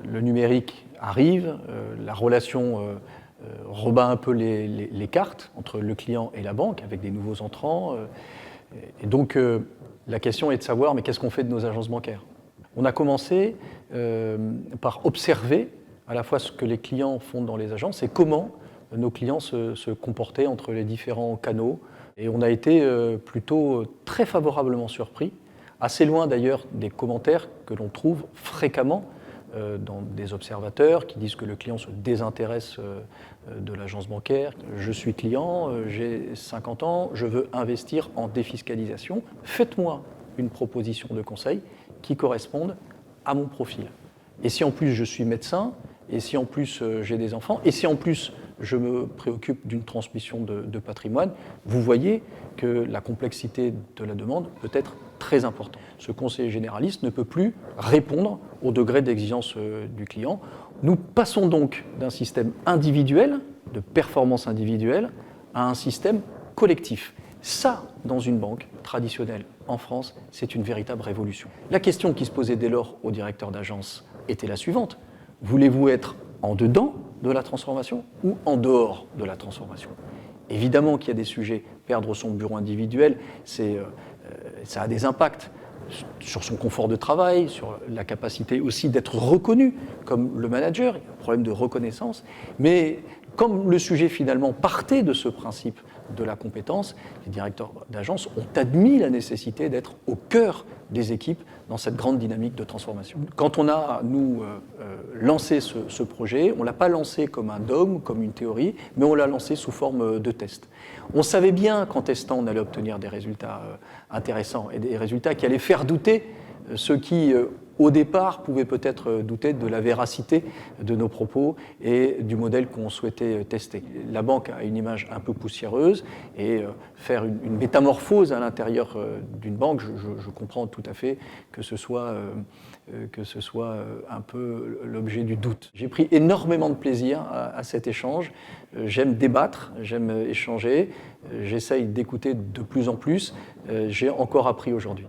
le numérique arrive, la relation rebat un peu les cartes entre le client et la banque avec des nouveaux entrants. Et donc, la question est de savoir, mais qu'est-ce qu'on fait de nos agences bancaires? On a commencé par observer à la fois ce que les clients font dans les agences et comment nos clients se comportaient entre les différents canaux. Et on a été plutôt très favorablement surpris, assez loin d'ailleurs des commentaires que l'on trouve fréquemment dans des observateurs qui disent que le client se désintéresse de l'agence bancaire. Je suis client, j'ai 50 ans, je veux investir en défiscalisation. Faites-moi une proposition de conseil qui corresponde à mon profil. Et si en plus je suis médecin, et si en plus j'ai des enfants, et si en plus je me préoccupe d'une transmission de patrimoine, vous voyez que la complexité de la demande peut être très importante. Ce conseiller généraliste ne peut plus répondre au degré d'exigence du client. Nous passons donc d'un système individuel, de performance individuelle, à un système collectif. Ça, dans une banque traditionnelle en France, c'est une véritable révolution. La question qui se posait dès lors au directeur d'agence était la suivante. Voulez-vous être en dedans de la transformation ou en dehors de la transformation? Évidemment qu'il y a des sujets. Perdre son bureau individuel, ça a des impacts sur son confort de travail, sur la capacité aussi d'être reconnu comme le manager. Il y a un problème de reconnaissance. Mais comme le sujet finalement partait de ce principe de la compétence, les directeurs d'agence ont admis la nécessité d'être au cœur des équipes dans cette grande dynamique de transformation. Quand on a, nous, lancé ce projet, on ne l'a pas lancé comme un dogme, comme une théorie, mais on l'a lancé sous forme de test. On savait bien qu'en testant, on allait obtenir des résultats intéressants et des résultats qui allaient faire douter ceux qui, au départ, pouvaient peut-être douter de la véracité de nos propos et du modèle qu'on souhaitait tester. La banque a une image un peu poussiéreuse et faire une métamorphose à l'intérieur d'une banque, je comprends tout à fait que ce soit un peu l'objet du doute. J'ai pris énormément de plaisir à cet échange. J'aime débattre, j'aime échanger, j'essaye d'écouter de plus en plus. J'ai encore appris aujourd'hui.